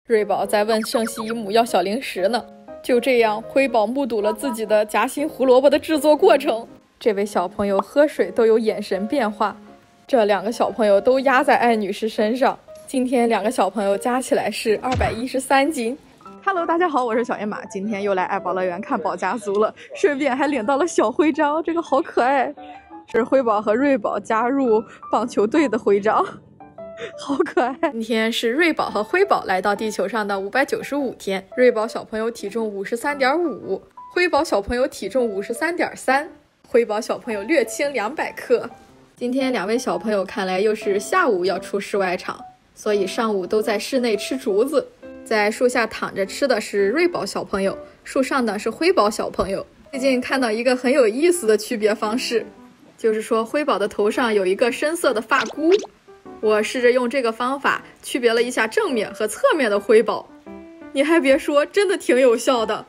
瑞宝在问圣西姨母要小零食呢。就这样，辉宝目睹了自己的夹心胡萝卜的制作过程。这位小朋友喝水都有眼神变化，这2个小朋友都压在艾女士身上。今天2个小朋友加起来是213斤。Hello， 大家好，我是小野马，今天又来爱宝乐园看宝家族了，顺便还领到了小徽章，这个好可爱，是辉宝和瑞宝加入棒球队的徽章。好可爱！今天是瑞宝和辉宝来到地球上的595天。瑞宝小朋友体重53.5，辉宝小朋友体重53.3，辉宝小朋友略轻200克。今天2位小朋友看来又是下午要出室外场，所以上午都在室内吃竹子。在树下躺着吃的是瑞宝小朋友，树上的是辉宝小朋友。最近看到一个很有意思的区别方式，就是说辉宝的头上有一个深色的发箍。我试着用这个方法区别了一下正面和侧面的辉宝，你还别说，真的挺有效的。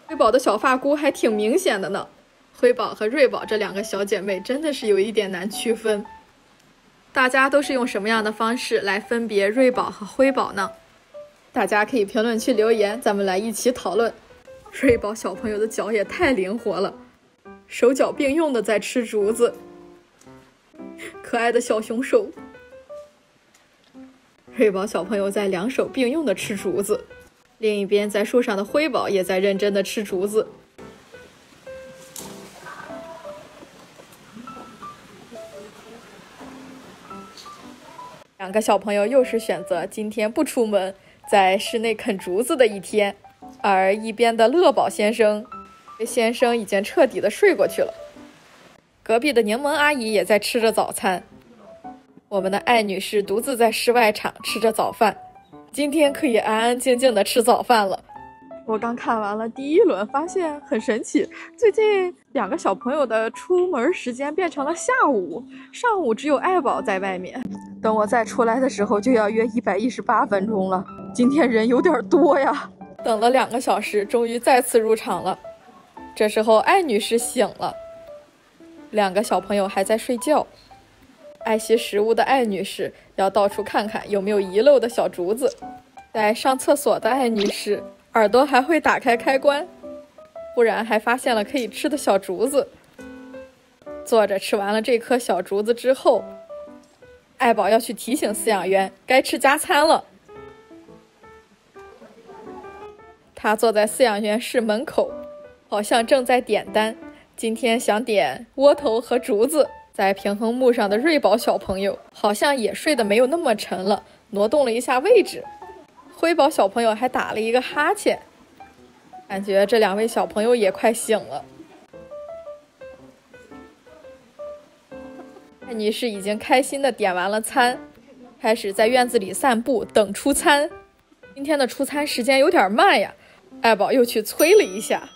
辉宝的小发箍还挺明显的呢。辉宝和瑞宝这2个小姐妹真的是有一点难区分。大家都是用什么样的方式来分别瑞宝和辉宝呢？大家可以评论区留言，咱们来一起讨论。瑞宝小朋友的脚也太灵活了，手脚并用的在吃竹子，可爱的小熊手。瑞宝小朋友在2手并用的吃竹子，另一边在树上的辉宝也在认真的吃竹子。2个小朋友又是选择今天不出门，在室内啃竹子的一天。而一边的乐宝先生已经彻底的睡过去了。隔壁的柠檬阿姨也在吃着早餐。我们的艾女士独自在室外场吃着早饭，今天可以安安静静的吃早饭了。我刚看完了第1轮，发现很神奇，最近2个小朋友的出门时间变成了下午，上午只有爱宝在外面。等我再出来的时候就要约118分钟了，今天人有点多呀。等了2个小时，终于再次入场了。这时候艾女士醒了，2个小朋友还在睡觉。爱惜食物的艾女士要到处看看有没有遗漏的小竹子。在上厕所的艾女士耳朵还会打开开关，忽然还发现了可以吃的小竹子。坐着吃完了这颗小竹子之后，爱宝要去提醒饲养员该吃加餐了。他坐在饲养员室门口，好像正在点单，今天想点窝头和竹子。在平衡木上的瑞宝小朋友好像也睡得没有那么沉了，挪动了一下位置。辉宝小朋友还打了一个哈欠，感觉这2位小朋友也快醒了。艾女士已经开心地点完了餐，开始在院子里散步等出餐。今天的出餐时间有点慢呀，爱宝又去催了一下，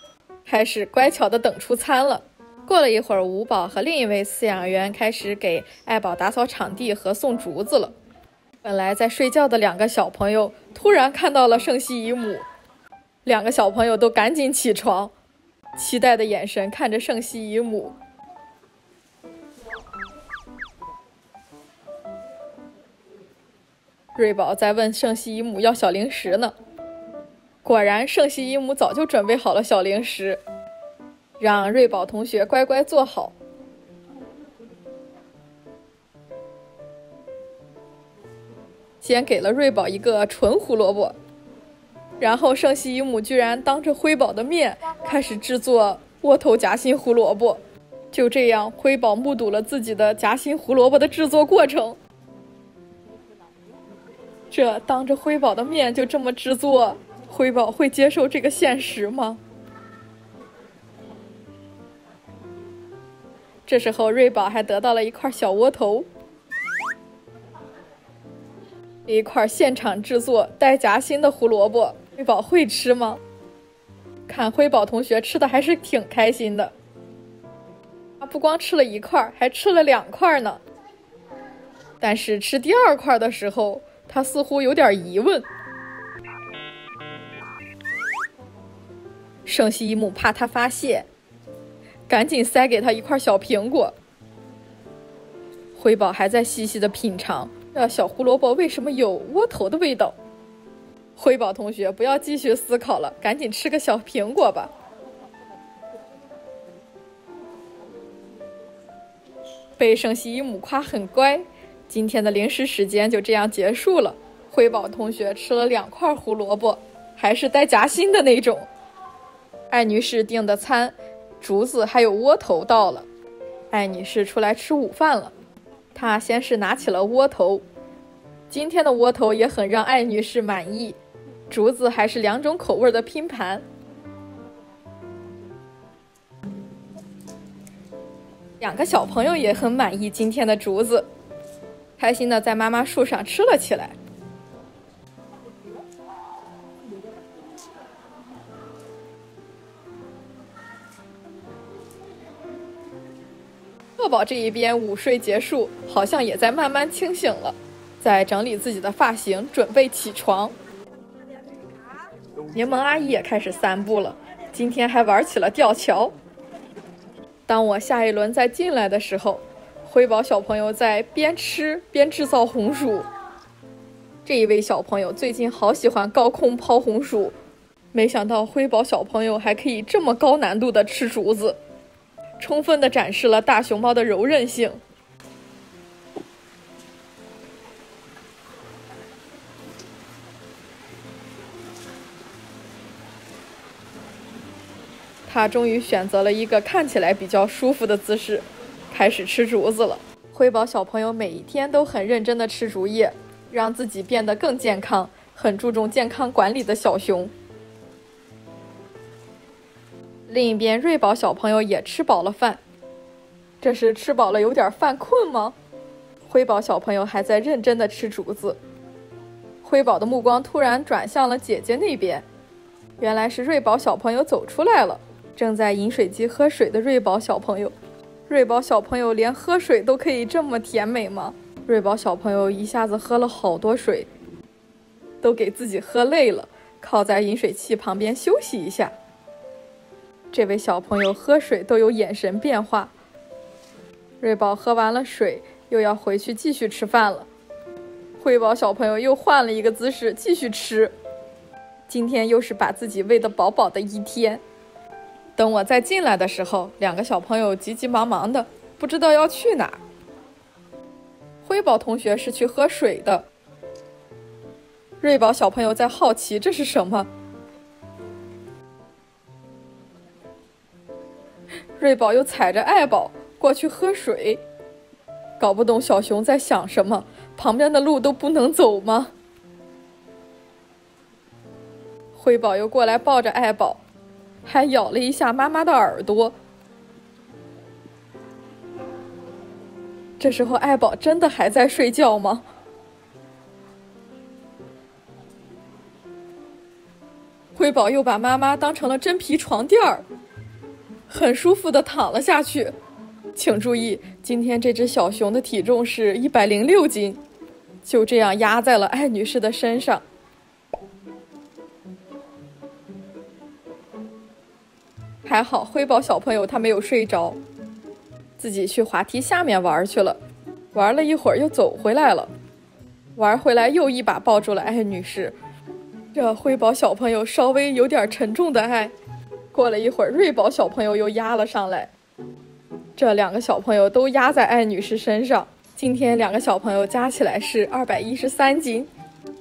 开始乖巧地等出餐了。过了一会儿，五宝和另一位饲养员开始给爱宝打扫场地和送竹子了。本来在睡觉的2个小朋友突然看到了圣西姨母，2个小朋友都赶紧起床，期待的眼神看着圣西姨母。瑞宝在问圣西姨母要小零食呢，果然圣西姨母早就准备好了小零食，让瑞宝同学乖乖坐好。先给了瑞宝一个纯胡萝卜，然后圣西姨母居然当着辉宝的面开始制作窝头夹心胡萝卜。就这样，辉宝目睹了自己的夹心胡萝卜的制作过程。这当着辉宝的面就这么制作，辉宝会接受这个现实吗？这时候瑞宝还得到了一块小窝头，一块现场制作带夹心的胡萝卜，辉宝会吃吗？看辉宝同学吃的还是挺开心的，他不光吃了1块，还吃了2块呢。但是吃第2块的时候，他似乎有点疑问。圣西姨母怕他发现，赶紧塞给他一块小苹果。辉宝还在细细的品尝，这小胡萝卜为什么有窝头的味道？辉宝同学，不要继续思考了，赶紧吃个小苹果吧。被圣西伊姆夸很乖，今天的零食时间就这样结束了。辉宝同学吃了2块胡萝卜，还是带夹心的那种。艾女士订的餐，竹子还有窝头到了。艾女士出来吃午饭了，她先是拿起了窝头。今天的窝头也很让艾女士满意，竹子还是2种口味的拼盘。2个小朋友也很满意今天的竹子，开心的在妈妈树上吃了起来。乐宝这一边午睡结束，好像也在慢慢清醒了，在整理自己的发型，准备起床。柠檬阿姨也开始散步了，今天还玩起了吊桥。当我下一轮再进来的时候，辉宝小朋友在边吃边制造红薯。这一位小朋友最近好喜欢高空抛红薯，没想到辉宝小朋友还可以这么高难度的吃竹子，充分的展示了大熊猫的柔韧性。他终于选择了一个看起来比较舒服的姿势，开始吃竹子了。辉宝小朋友每一天都很认真地吃竹叶，让自己变得更健康，很注重健康管理的小熊。另一边，瑞宝小朋友也吃饱了饭，这是吃饱了有点犯困吗？辉宝小朋友还在认真地吃竹子。辉宝的目光突然转向了姐姐那边，原来是瑞宝小朋友走出来了。正在饮水机喝水的瑞宝小朋友，瑞宝小朋友连喝水都可以这么甜美吗？瑞宝小朋友一下子喝了好多水，都给自己喝累了，靠在饮水器旁边休息一下。这位小朋友喝水都有眼神变化。瑞宝喝完了水，又要回去继续吃饭了。辉宝小朋友又换了一个姿势继续吃，今天又是把自己喂得饱饱的一天。等我再进来的时候，2个小朋友急急忙忙的，不知道要去哪儿。辉宝同学是去喝水的，瑞宝小朋友在好奇这是什么。瑞宝又踩着爱宝过去喝水，搞不懂小熊在想什么，旁边的路都不能走吗？辉宝又过来抱着爱宝，还咬了一下妈妈的耳朵。这时候爱宝真的还在睡觉吗？辉宝又把妈妈当成了真皮床垫儿，很舒服地躺了下去。请注意，今天这只小熊的体重是106斤，就这样压在了艾女士的身上。还好辉宝小朋友他没有睡着，自己去滑梯下面玩去了，玩了一会儿又走回来了，玩回来又一把抱住了艾女士。这辉宝小朋友稍微有点沉重的爱。过了一会儿，瑞宝小朋友又压了上来，这2个小朋友都压在艾女士身上。今天2个小朋友加起来是213斤，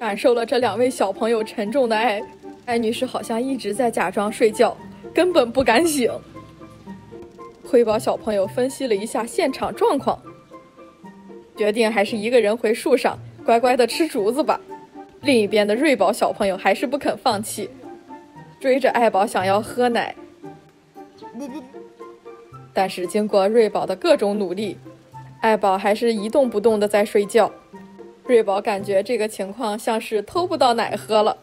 感受了这2位小朋友沉重的爱，艾女士好像一直在假装睡觉，根本不敢醒。辉宝小朋友分析了一下现场状况，决定还是一个人回树上乖乖的吃竹子吧。另一边的瑞宝小朋友还是不肯放弃，追着爱宝想要喝奶，但是经过瑞宝的各种努力，爱宝还是一动不动的在睡觉。瑞宝感觉这个情况像是偷不到奶喝了。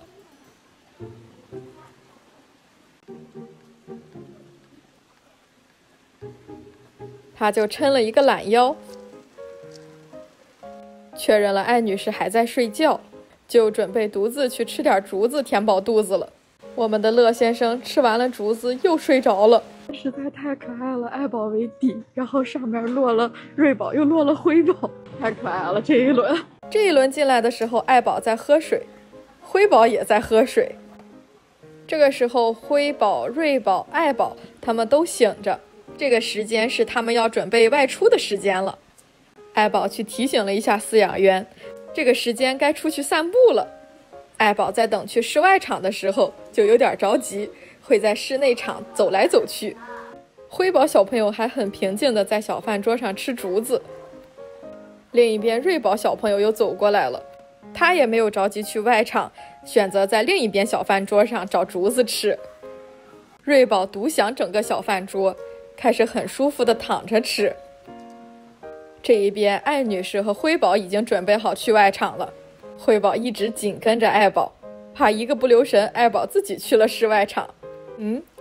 他就抻了一个懒腰，确认了艾女士还在睡觉，就准备独自去吃点竹子填饱肚子了。我们的乐先生吃完了竹子又睡着了，实在太可爱了。爱宝为底，然后上面落了瑞宝，又落了辉宝，太可爱了。这一轮进来的时候，爱宝在喝水，辉宝也在喝水。这个时候，辉宝、瑞宝、爱宝他们都醒着，这个时间是他们要准备外出的时间了。爱宝去提醒了一下饲养员，这个时间该出去散步了。爱宝在等去室外场的时候就有点着急，会在室内场走来走去。辉宝小朋友还很平静地在小饭桌上吃竹子。另一边，瑞宝小朋友又走过来了，他也没有着急去外场，选择在另一边小饭桌上找竹子吃。瑞宝独享整个小饭桌，开始很舒服地躺着吃。这一边，艾女士和辉宝已经准备好去外场了。辉宝一直紧跟着爱宝，怕一个不留神，爱宝自己去了室外场。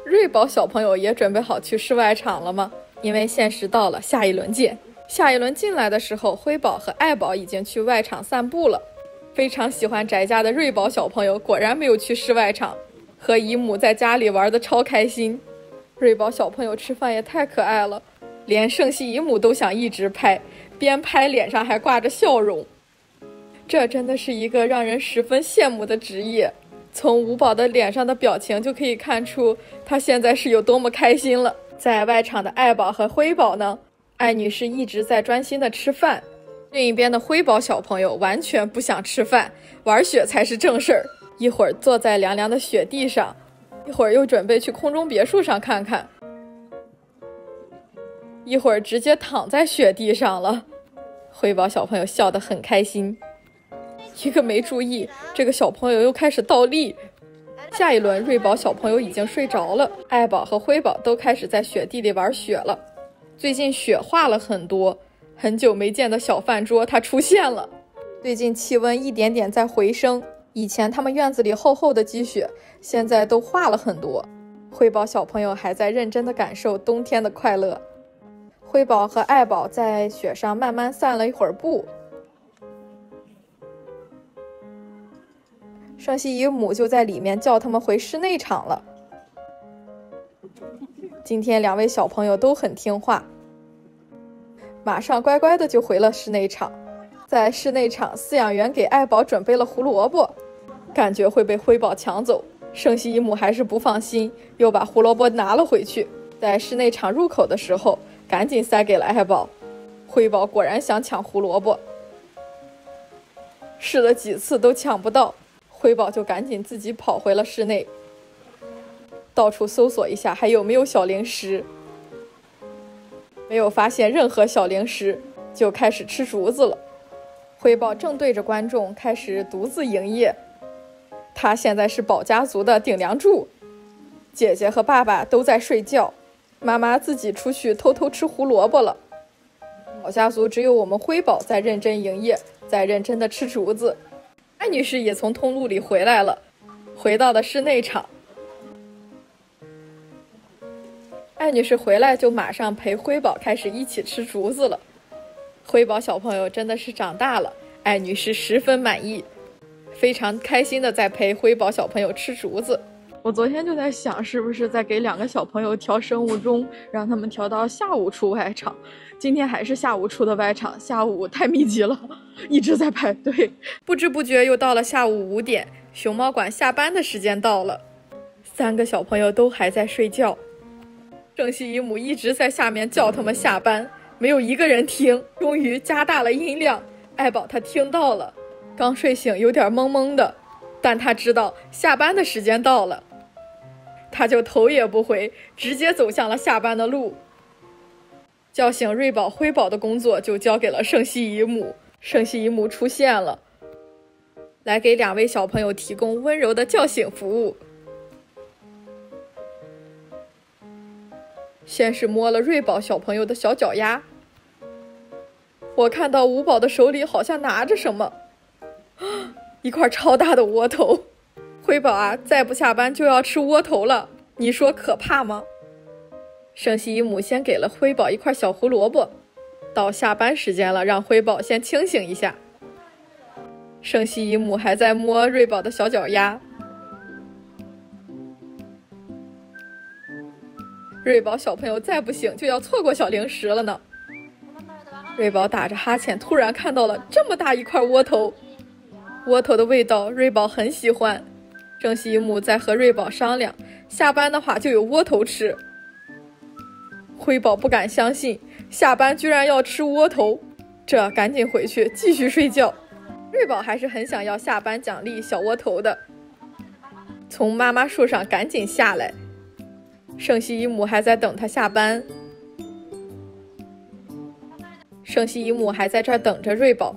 瑞宝小朋友也准备好去室外场了吗？因为限时到了，下一轮见。下一轮进来的时候，辉宝和爱宝已经去外场散步了。非常喜欢宅家的瑞宝小朋友果然没有去室外场，和姨母在家里玩得超开心。瑞宝小朋友吃饭也太可爱了，连圣西姨母都想一直拍，边拍脸上还挂着笑容。这真的是一个让人十分羡慕的职业。从五宝的脸上的表情就可以看出他现在是有多么开心了。在外场的爱宝和辉宝呢，艾女士一直在专心的吃饭，另一边的辉宝小朋友完全不想吃饭，玩雪才是正事儿。一会儿坐在凉凉的雪地上，一会儿又准备去空中别墅上看看，一会儿直接躺在雪地上了。辉宝小朋友笑得很开心。一个没注意，这个小朋友又开始倒立。下一轮，瑞宝小朋友已经睡着了，爱宝和辉宝都开始在雪地里玩雪了。最近雪化了很多，很久没见的小饭桌它出现了。最近气温一点点在回升，以前他们院子里厚厚的积雪，现在都化了很多。辉宝小朋友还在认真的感受冬天的快乐。辉宝和爱宝在雪上慢慢散了一会儿步。圣西姨母就在里面叫他们回室内场了。今天两位小朋友都很听话，马上乖乖的就回了室内场。在室内场，饲养员给爱宝准备了胡萝卜，感觉会被辉宝抢走。圣西姨母还是不放心，又把胡萝卜拿了回去。在室内场入口的时候，赶紧塞给了爱宝。辉宝果然想抢胡萝卜，试了几次都抢不到。辉宝就赶紧自己跑回了室内，到处搜索一下还有没有小零食。没有发现任何小零食，就开始吃竹子了。辉宝正对着观众开始独自营业，他现在是宝家族的顶梁柱。姐姐和爸爸都在睡觉，妈妈自己出去偷偷吃胡萝卜了。宝家族只有我们辉宝在认真营业，在认真的吃竹子。艾女士也从通路里回来了，回到了室内场。艾女士回来就马上陪辉宝开始一起吃竹子了。辉宝小朋友真的是长大了，艾女士十分满意，非常开心的在陪辉宝小朋友吃竹子。我昨天就在想，是不是在给两个小朋友调生物钟，让他们调到下午出外场。今天还是下午出的外场，下午太密集了，一直在排队。不知不觉又到了下午5点，熊猫馆下班的时间到了。3个小朋友都还在睡觉，圣西姨母一直在下面叫他们下班，没有一个人听。终于加大了音量，爱宝他听到了，刚睡醒有点懵懵的，但他知道下班的时间到了，他就头也不回，直接走向了下班的路。叫醒瑞宝、辉宝的工作就交给了圣西姨母。圣西姨母出现了，来给2位小朋友提供温柔的叫醒服务。先是摸了瑞宝小朋友的小脚丫，我看到五宝的手里好像拿着什么，一块超大的窝头。辉宝啊，再不下班就要吃窝头了，你说可怕吗？圣西姨母先给了辉宝一块小胡萝卜，到下班时间了，让辉宝先清醒一下。圣西姨母还在摸瑞宝的小脚丫，瑞宝小朋友再不醒就要错过小零食了呢。瑞宝打着哈欠，突然看到了这么大一块窝头，窝头的味道瑞宝很喜欢。郑西母在和瑞宝商量，下班的话就有窝头吃。辉宝不敢相信，下班居然要吃窝头，这赶紧回去继续睡觉。瑞宝还是很想要下班奖励小窝头的，从妈妈树上赶紧下来。圣西姨母还在等他下班，圣西姨母还在这儿等着瑞宝，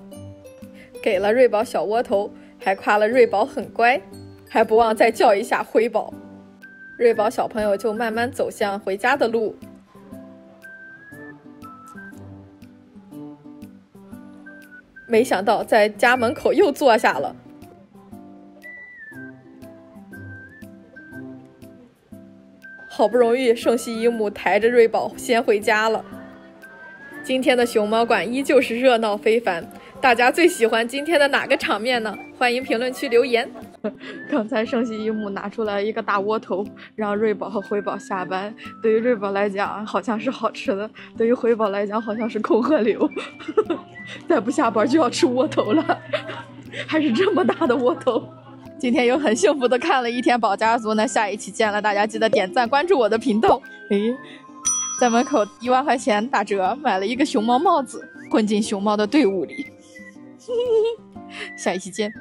给了瑞宝小窝头，还夸了瑞宝很乖，还不忘再叫一下辉宝。瑞宝小朋友就慢慢走向回家的路。没想到在家门口又坐下了。好不容易圣西姨母抬着瑞宝先回家了。今天的熊猫馆依旧是热闹非凡，大家最喜欢今天的哪个场面呢？欢迎评论区留言。刚才圣西姨母拿出来一个大窝头，让瑞宝和辉宝下班。对于瑞宝来讲好像是好吃的，对于辉宝来讲好像是空河流。再不下班就要吃窝头了，还是这么大的窝头。今天又很幸福的看了一天宝家族呢，下一期见了，大家记得点赞关注我的频道。在门口1万块钱打折买了一个熊猫帽子，混进熊猫的队伍里。下一期见。